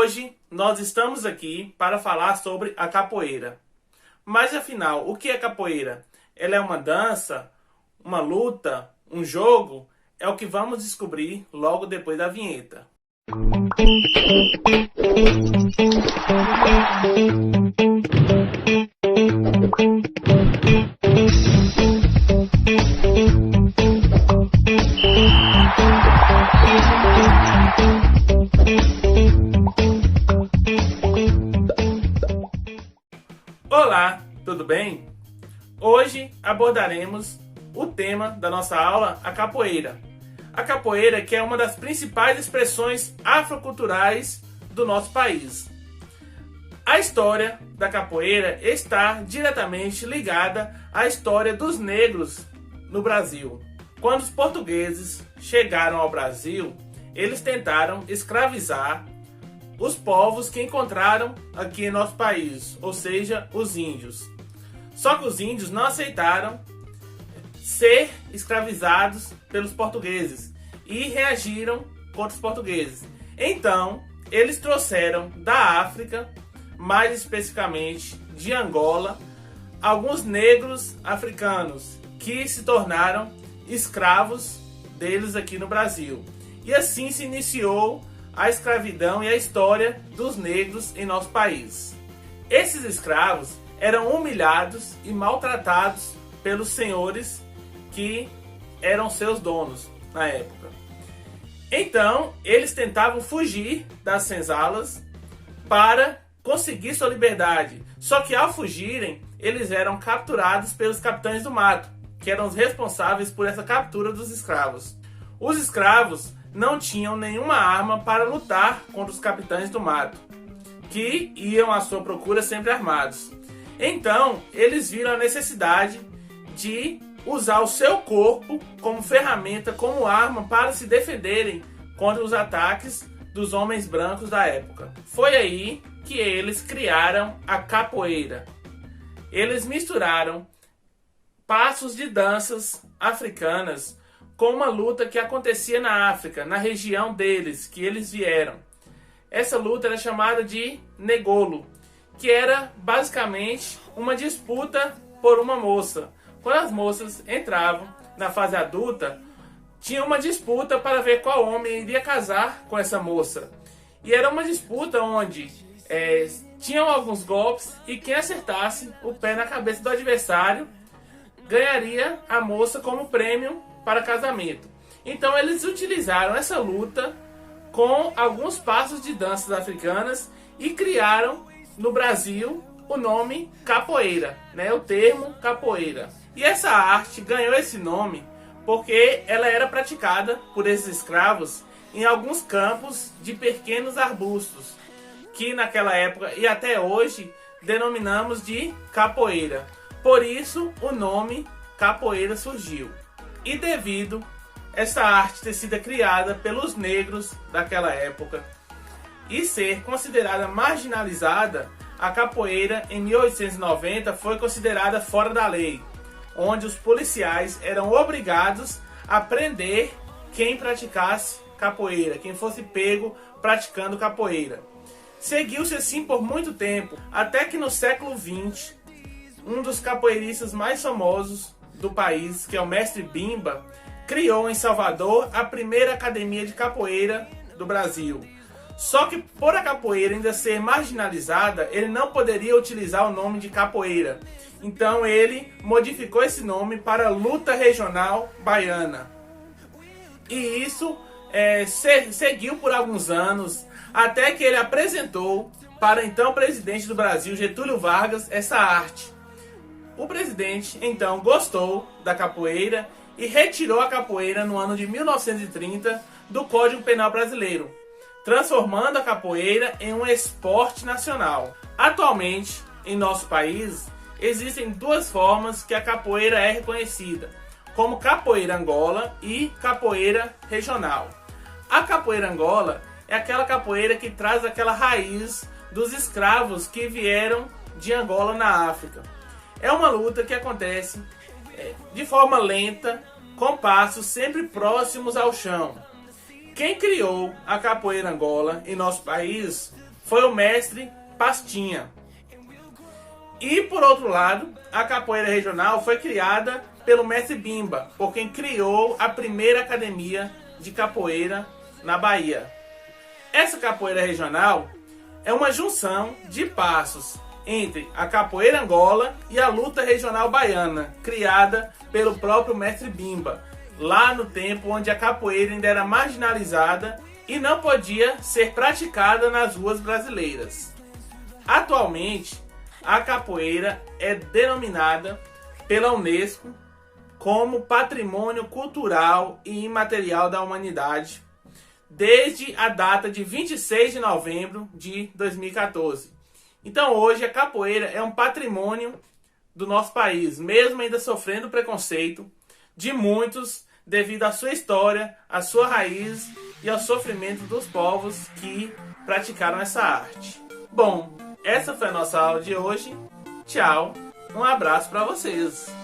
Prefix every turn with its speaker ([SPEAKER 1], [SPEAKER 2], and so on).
[SPEAKER 1] Hoje nós estamos aqui para falar sobre a capoeira. Mas afinal, o que é capoeira? Ela é uma dança, uma luta, um jogo? É o que vamos descobrir logo depois da vinheta. Olá, tudo bem? Hoje abordaremos o tema da nossa aula, a capoeira. A capoeira que é uma das principais expressões afroculturais do nosso país. A história da capoeira está diretamente ligada à história dos negros no Brasil. Quando os portugueses chegaram ao Brasil, eles tentaram escravizar os povos que encontraram aqui em nosso país, ou seja, os índios. Só que os índios não aceitaram ser escravizados pelos portugueses e reagiram contra os portugueses. Então, eles trouxeram da África, mais especificamente de Angola, alguns negros africanos que se tornaram escravos deles aqui no Brasil. E assim se iniciou a escravidão e a história dos negros em nosso país. Esses escravos eram humilhados e maltratados pelos senhores que eram seus donos na época. Então, eles tentavam fugir das senzalas para conseguir sua liberdade. Só que ao fugirem, eles eram capturados pelos capitães do mato, que eram os responsáveis por essa captura dos escravos. Os escravos não tinham nenhuma arma para lutar contra os capitães do mato, que iam à sua procura sempre armados. Então, eles viram a necessidade de usar o seu corpo como ferramenta, como arma para se defenderem contra os ataques dos homens brancos da época. Foi aí que eles criaram a capoeira. Eles misturaram passos de danças africanas com uma luta que acontecia na África, na região deles, que eles vieram. Essa luta era chamada de negolo, que era basicamente uma disputa por uma moça. Quando as moças entravam na fase adulta, tinha uma disputa para ver qual homem iria casar com essa moça. E era uma disputa onde tinham alguns golpes e quem acertasse o pé na cabeça do adversário ganharia a moça como prêmio para casamento. Então eles utilizaram essa luta com alguns passos de danças africanas e criaram no Brasil o nome capoeira, o termo capoeira. E essa arte ganhou esse nome porque ela era praticada por esses escravos em alguns campos de pequenos arbustos, que naquela época e até hoje denominamos de capoeira. Por isso o nome capoeira surgiu. E devido a essa arte ter sido criada pelos negros daquela época e ser considerada marginalizada, a capoeira em 1890 foi considerada fora da lei, onde os policiais eram obrigados a prender quem praticasse capoeira, quem fosse pego praticando capoeira. Seguiu-se assim por muito tempo, até que no século XX, um dos capoeiristas mais famosos do país, que é o Mestre Bimba, criou em Salvador a primeira academia de capoeira do Brasil. Só que por a capoeira ainda ser marginalizada, ele não poderia utilizar o nome de capoeira. Então ele modificou esse nome para Luta Regional Baiana. E isso seguiu por alguns anos, até que ele apresentou para então presidente do Brasil, Getúlio Vargas, essa arte. O presidente, então, gostou da capoeira e retirou a capoeira no ano de 1930 do Código Penal Brasileiro, transformando a capoeira em um esporte nacional. Atualmente, em nosso país, existem duas formas que a capoeira é reconhecida, como capoeira Angola e capoeira regional. A capoeira Angola é aquela capoeira que traz aquela raiz dos escravos que vieram de Angola na África. É uma luta que acontece de forma lenta, com passos sempre próximos ao chão. Quem criou a capoeira Angola em nosso país foi o mestre Pastinha. E por outro lado, a capoeira regional foi criada pelo mestre Bimba, por quem criou a primeira academia de capoeira na Bahia. Essa capoeira regional é uma junção de passos entre a capoeira Angola e a luta regional baiana, criada pelo próprio mestre Bimba, lá no tempo onde a capoeira ainda era marginalizada e não podia ser praticada nas ruas brasileiras. Atualmente, a capoeira é denominada pela Unesco como Patrimônio Cultural e Imaterial da Humanidade desde a data de 26 de novembro de 2014. Então hoje a capoeira é um patrimônio do nosso país, mesmo ainda sofrendo preconceito de muitos devido à sua história, à sua raiz e ao sofrimento dos povos que praticaram essa arte. Bom, essa foi a nossa aula de hoje. Tchau, um abraço para vocês.